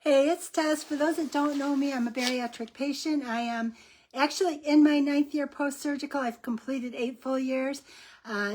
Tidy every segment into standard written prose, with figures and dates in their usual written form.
Hey, it's Tess. For those that don't know me, I'm a bariatric patient. I am actually in my 9th year post-surgical. I've completed 8 full years.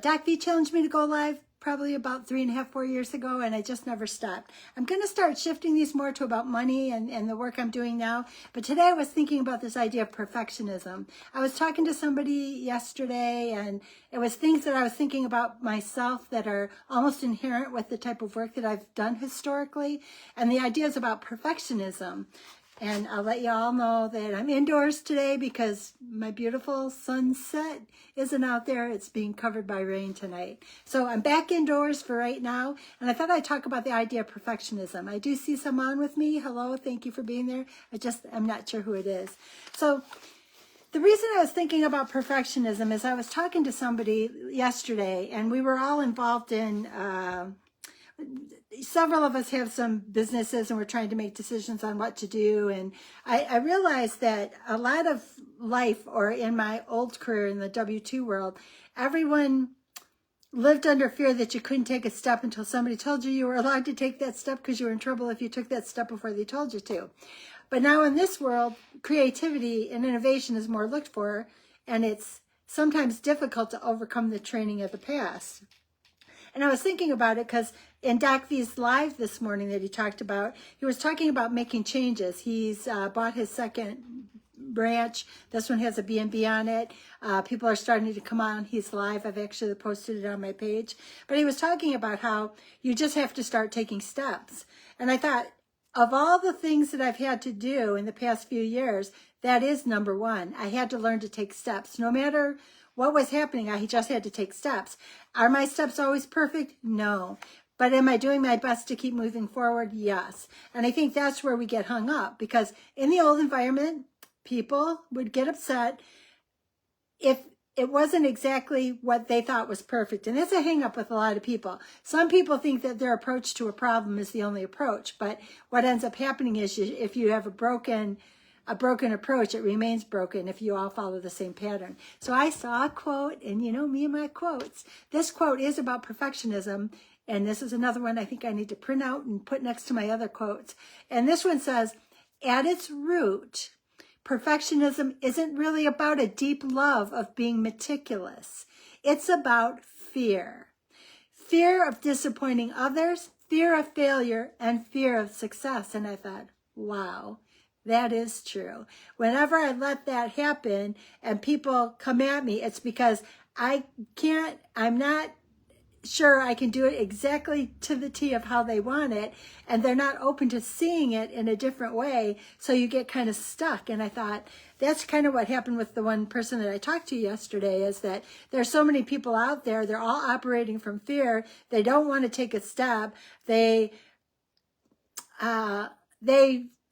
Doc V challenged me to go live probably about 3.5, 4 years ago, and I just never stopped. I'm going to start shifting these more to about money and the work I'm doing now. But today I was thinking about this idea of perfectionism. I was talking to somebody yesterday, and it was things that I was thinking about myself that are almost inherent with the type of work that I've done historically. And the idea is about perfectionism. And I'll let you all know that I'm indoors today because my beautiful sunset isn't out there. It's being covered by rain tonight. So I'm back indoors for right now. And I thought I'd talk about the idea of perfectionism. I do see someone with me. Hello, thank you for being there. I'm not sure who it is. So the reason I was thinking about perfectionism is I was talking to somebody yesterday, and we were all involved in several of us have some businesses and we're trying to make decisions on what to do. And I realized that a lot of life, or in my old career in the W-2 world, everyone lived under fear that you couldn't take a step until somebody told you you were allowed to take that step, because you were in trouble if you took that step before they told you to. But now in this world, creativity and innovation is more looked for, and it's sometimes difficult to overcome the training of the past. And I was thinking about it because in Doc V's live this morning that he talked about, he was talking about making changes. He's bought his second branch. This one has a B&B on it. People are starting to come on. He's live. I've actually posted it on my page. But he was talking about how you just have to start taking steps. And I thought, of all the things that I've had to do in the past few years, that is number one. I had to learn to take steps. No matter what was happening, I just had to take steps. Are my steps always perfect? No. But am I doing my best to keep moving forward? Yes. And I think that's where we get hung up, because in the old environment, people would get upset if it wasn't exactly what they thought was perfect. And that's a hang up with a lot of people. Some people think that their approach to a problem is the only approach. But what ends up happening is if you have a broken approach, it remains broken if you all follow the same pattern. So I saw a quote, and you know me and my quotes. This quote is about perfectionism, and this is another one I think I need to print out and put next to my other quotes. And this one says, at its root, perfectionism isn't really about a deep love of being meticulous. It's about fear. Fear of disappointing others, fear of failure, and fear of success. And I thought, wow. That is true. Whenever I let that happen and people come at me, it's because I'm not sure I can do it exactly to the T of how they want it, and they're not open to seeing it in a different way, so you get kind of stuck. And I thought, that's kind of what happened with the one person that I talked to yesterday, is that there's so many people out there, they're all operating from fear, they don't want to take a step, they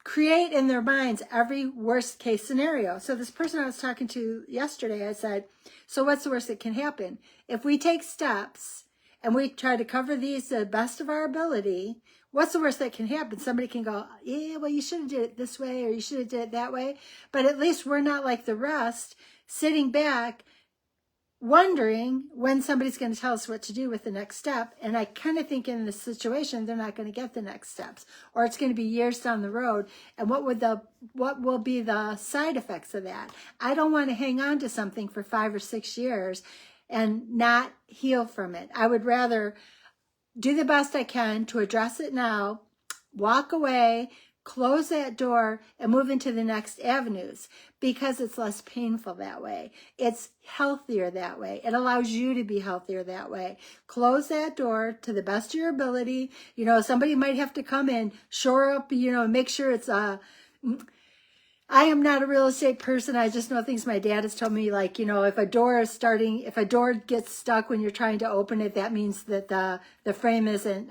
create in their minds every worst case scenario. So this person I was talking to yesterday, I said, so what's the worst that can happen? If we take steps and we try to cover these to the best of our ability, what's the worst that can happen? Somebody can go, yeah, well, you should have did it this way, or you should have did it that way. But at least we're not like the rest, sitting back, wondering when somebody's going to tell us what to do with the next step. And I kind of think in this situation, they're not going to get the next steps, or it's going to be years down the road. And what will be the side effects of that? I don't want to hang on to something for 5 or 6 years and not heal from it. I would rather do the best I can to address it now, walk away, close that door, and move into the next avenues, because it's less painful that way. It's healthier that way. It allows you to be healthier that way. Close that door to the best of your ability. You know, somebody might have to come in, shore up, make sure it's I am not a real estate person. I just know things my dad has told me, like, if a door gets stuck when you're trying to open it, that means that the frame isn't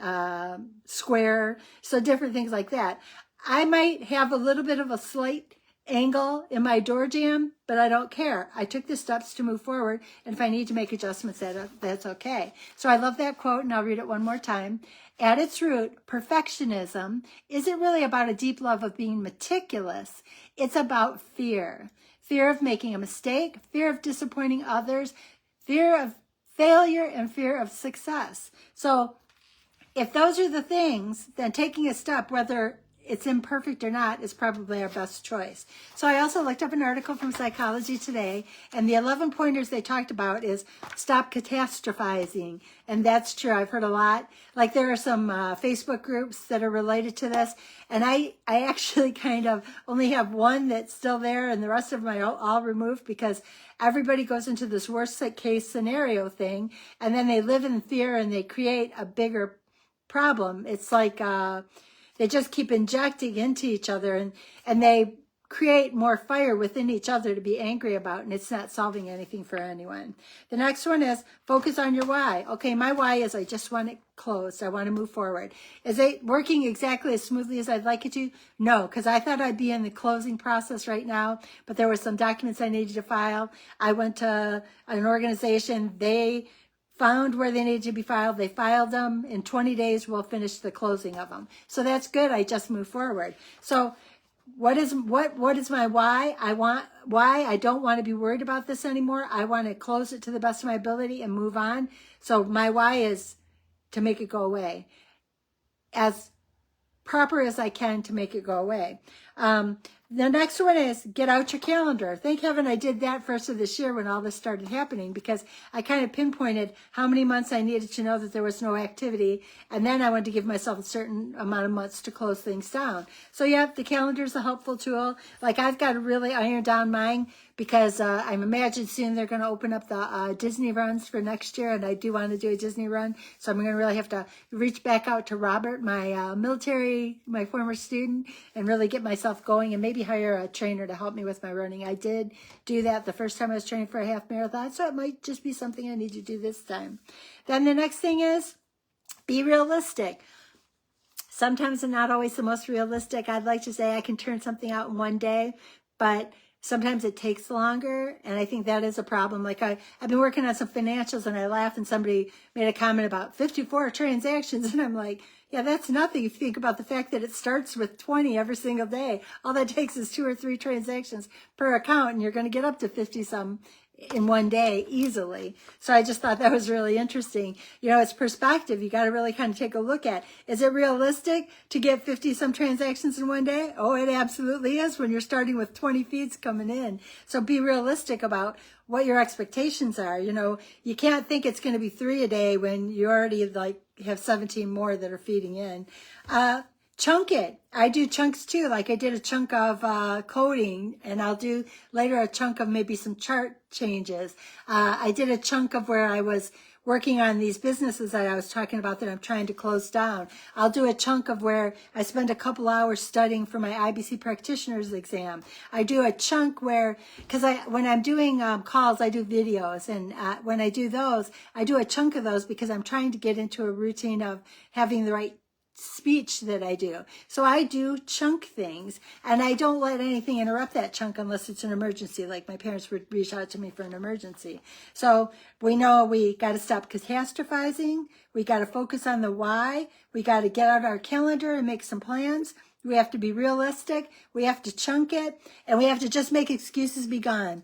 square. So different things like that. I might have a little bit of a slight angle in my door jamb, but I don't care. I took the steps to move forward, and if I need to make adjustments, that's okay. So I love that quote, and I'll read it one more time. At its root, perfectionism isn't really about a deep love of being meticulous. It's about fear. Fear of making a mistake, fear of disappointing others, fear of failure, and fear of success. So if those are the things, then taking a step, whether it's imperfect or not is probably our best choice. So I also looked up an article from Psychology Today, and the 11 pointers they talked about is stop catastrophizing. And that's true. I've heard a lot. Like there are some Facebook groups that are related to this. And I actually kind of only have one that's still there, and the rest of them I all removed because everybody goes into this worst case scenario thing, and then they live in fear and they create a bigger problem. It's like they just keep injecting into each other, and they create more fire within each other to be angry about, and it's not solving anything for anyone. The next one is focus on your why. Okay, my why is I just want it closed. I want to move forward. Is it working exactly as smoothly as I'd like it to? No, because I thought I'd be in the closing process right now, but there were some documents I needed to file. I went to an organization. They found where they needed to be filed. They filed them. In 20 days, we'll finish the closing of them. So that's good. I just moved forward. So what is my why? Why I don't want to be worried about this anymore. I want to close it to the best of my ability and move on. So my why is to make it go away as proper as I can to make it go away. The next one is get out your calendar. Thank heaven I did that first of this year when all this started happening, because I kind of pinpointed how many months I needed to know that there was no activity. And then I wanted to give myself a certain amount of months to close things down. So yeah, the calendar is a helpful tool. Like I've got to really iron down mine because I'm imagining soon they're going to open up the Disney runs for next year. And I do want to do a Disney run. So I'm going to really have to reach back out to Robert, my my former student, and really get myself going and maybe hire a trainer to help me with my running. I did do that the first time I was training for a half marathon, so it might just be something I need to do this time. Then the next thing is be realistic. Sometimes I'm not always the most realistic. I'd like to say I can turn something out in one day, but sometimes it takes longer, and I think that is a problem. Like I've been working on some financials, and I laughed, and somebody made a comment about 54 transactions, and I'm like, yeah, that's nothing if you think about the fact that it starts with 20 every single day. All that takes is 2 or 3 transactions per account, and you're going to get up to 50-some in one day easily. So I just thought that was really interesting. You know, it's perspective. You got to really kind of take a look at, is it realistic to get 50-some transactions in one day? Oh, it absolutely is when you're starting with 20 feeds coming in. So be realistic about what your expectations are. You know, you can't think it's going to be 3 a day when you already like have 17 more that are feeding in. Chunk it. I do chunks too. Like I did a chunk of coding, and I'll do later a chunk of maybe some chart changes. I did a chunk of where I was working on these businesses that I was talking about that I'm trying to close down. I'll do a chunk of where I spend a couple hours studying for my IBC practitioner's exam. I do a chunk where, because when I'm doing calls, I do videos, and when I do those, I do a chunk of those because I'm trying to get into a routine of having the right speech that I do. So I do chunk things, and I don't let anything interrupt that chunk unless it's an emergency, like my parents would reach out to me for an emergency. So we know we got to stop catastrophizing. We got to focus on the why. We got to get out our calendar and make some plans. We have to be realistic. We have to chunk it, and we have to just make excuses be gone.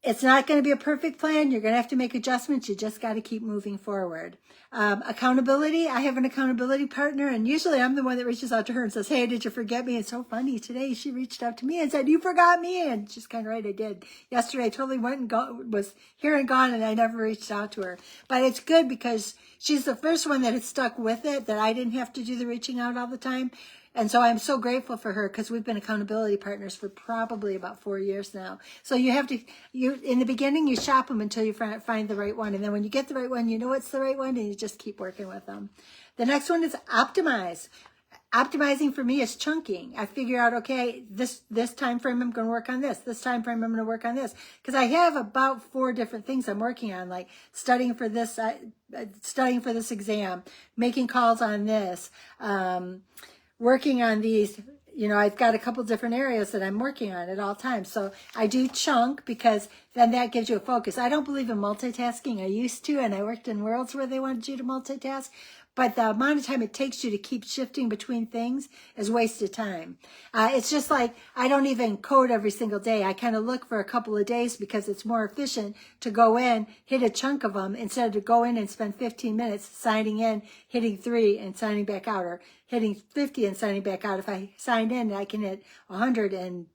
It's not going to be a perfect plan. You're going to have to make adjustments. You just got to keep moving forward. Accountability. I have an accountability partner, and usually I'm the one that reaches out to her and says, hey, did you forget me? It's so funny. Today she reached out to me and said, you forgot me. And she's kind of right. I did. Yesterday I totally went and was here and gone, and I never reached out to her. But it's good because she's the first one that had stuck with it, that I didn't have to do the reaching out all the time. And so I'm so grateful for her, because we've been accountability partners for probably about 4 years now. So you have to, in the beginning, you shop them until you find the right one. And then when you get the right one, you know it's the right one, and you just keep working with them. The next one is optimize. Optimizing for me is chunking. I figure out, okay, this time frame I'm going to work on this. This time frame I'm going to work on this. Because I have about 4 different things I'm working on, like studying for this exam, making calls on this, working on these. You know, I've got a couple different areas that I'm working on at all times. So I do chunk, because then that gives you a focus. I don't believe in multitasking. I used to, and I worked in worlds where they wanted you to multitask. but the amount of time it takes you to keep shifting between things is wasted time. It's just like, I don't even code every single day. I kind of look for a couple of days because it's more efficient to go in, hit a chunk of them, instead of to go in and spend 15 minutes signing in, hitting 3 and signing back out, or hitting 50 and signing back out. If I sign in, I can hit 100 and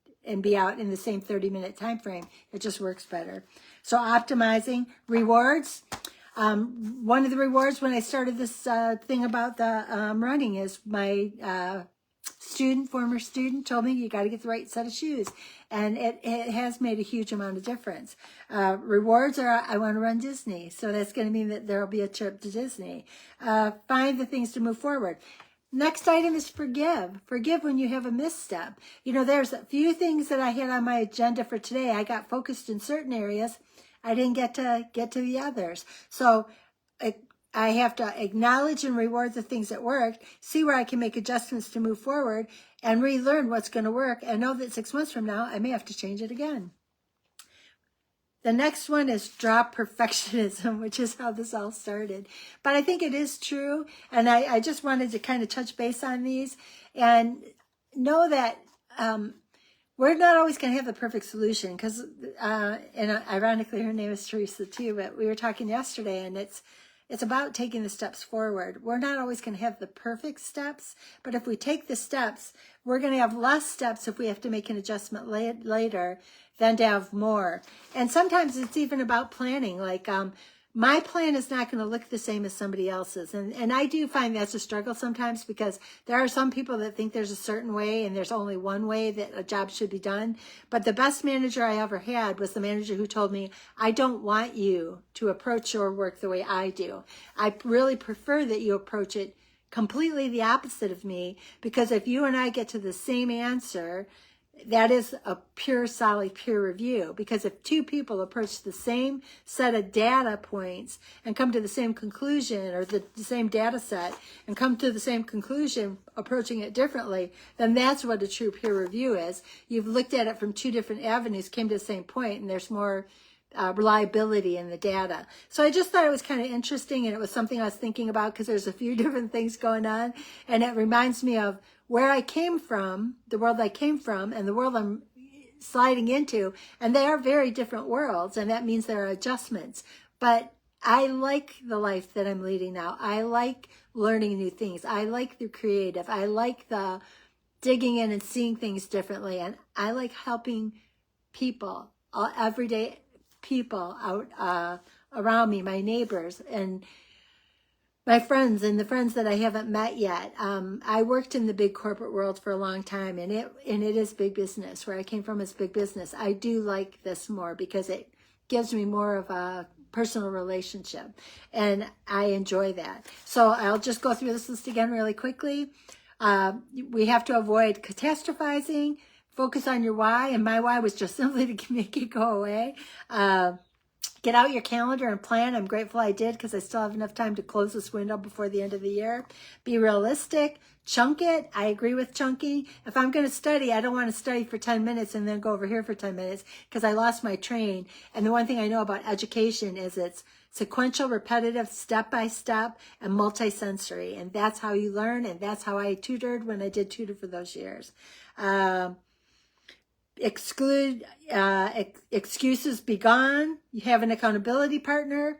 be out in the same 30-minute time frame. It just works better. So optimizing rewards. One of the rewards when I started this thing about the running is my former student told me you got to get the right set of shoes. And it has made a huge amount of difference. Rewards are, I want to run Disney. So that's going to mean that there will be a trip to Disney. Find the things to move forward. Next item is forgive. Forgive when you have a misstep. You know, there's a few things that I had on my agenda for today. I got focused in certain areas. I didn't get to the others. So I have to acknowledge and reward the things that worked, see where I can make adjustments to move forward, and relearn what's going to work, and know that 6 months from now, I may have to change it again. The next one is drop perfectionism, which is how this all started. But I think it is true, and I just wanted to kind of touch base on these and know that we're not always going to have the perfect solution, because, and ironically, her name is Teresa too, but we were talking yesterday, and it's about taking the steps forward. We're not always going to have the perfect steps, but if we take the steps, we're going to have less steps if we have to make an adjustment later than to have more. And sometimes it's even about planning. Like, my plan is not going to look the same as somebody else's. And I do find that's a struggle sometimes, because there are some people that think there's a certain way and there's only one way that a job should be done. But the best manager I ever had was the manager who told me, I don't want you to approach your work the way I do. I really prefer that you approach it completely the opposite of me, because if you and I get to the same answer, that is a pure, solid peer review. Because if two people approach the same set of data points and come to the same conclusion, or the same data set and come to the same conclusion, approaching it differently, then that's what a true peer review is. You've looked at it from two different avenues, came to the same point, and there's more reliability in the data. So I just thought it was kind of interesting, and it was something I was thinking about, because there's a few different things going on, and it reminds me of where I came from, the world I came from, and the world I'm sliding into, and they are very different worlds, and that means there are adjustments. But I like the life that I'm leading now. I like learning new things. I like the creative. I like the digging in and seeing things differently, and I like helping people, everyday people out around me, my neighbors, and my friends, and the friends that I haven't met yet. I worked in the big corporate world for a long time, and it is big business. Where I came from is big business. I do like this more because it gives me more of a personal relationship, and I enjoy that. So I'll just go through this list again really quickly. We have to avoid catastrophizing. Focus on your why, and my why was just simply to make it go away. Get out your calendar and plan. I'm grateful I did, because I still have enough time to close this window before the end of the year. Be realistic. Chunk it. I agree with chunking. If I'm going to study, I don't want to study for 10 minutes and then go over here for 10 minutes, because I lost my train. And the one thing I know about education is it's sequential, repetitive, step-by-step, and multisensory. And that's how you learn, and that's how I tutored when I did tutor for those years. Excuses be gone. You have an accountability partner.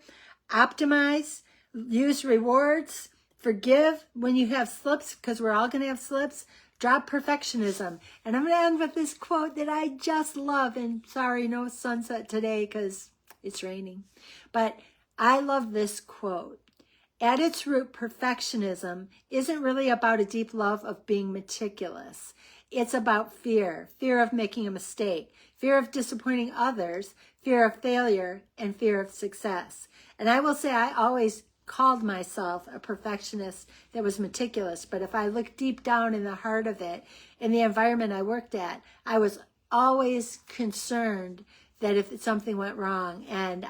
Optimize. Use rewards. Forgive when you have slips, because we're all going to have slips. Drop perfectionism. And I'm going to end with this quote that I just love. And sorry, no sunset today because it's raining. But I love this quote. At its root, perfectionism isn't really about a deep love of being meticulous. It's about fear of making a mistake, fear of disappointing others, fear of failure, and fear of success. And I will say I always called myself a perfectionist that was meticulous, but if I look deep down in the heart of it, in the environment I worked at, I was always concerned that if something went wrong. And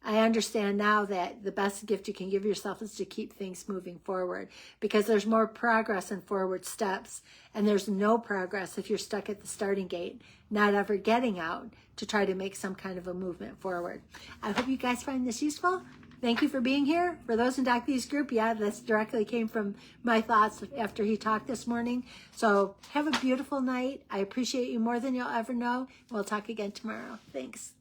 I understand now that the best gift you can give yourself is to keep things moving forward, because there's more progress in forward steps, and there's no progress if you're stuck at the starting gate, not ever getting out to try to make some kind of a movement forward. I hope you guys find this useful. thank you for being here. For those in Doc B's group, yeah, this directly came from my thoughts after he talked this morning. So have a beautiful night. I appreciate you more than you'll ever know. We'll talk again tomorrow. Thanks.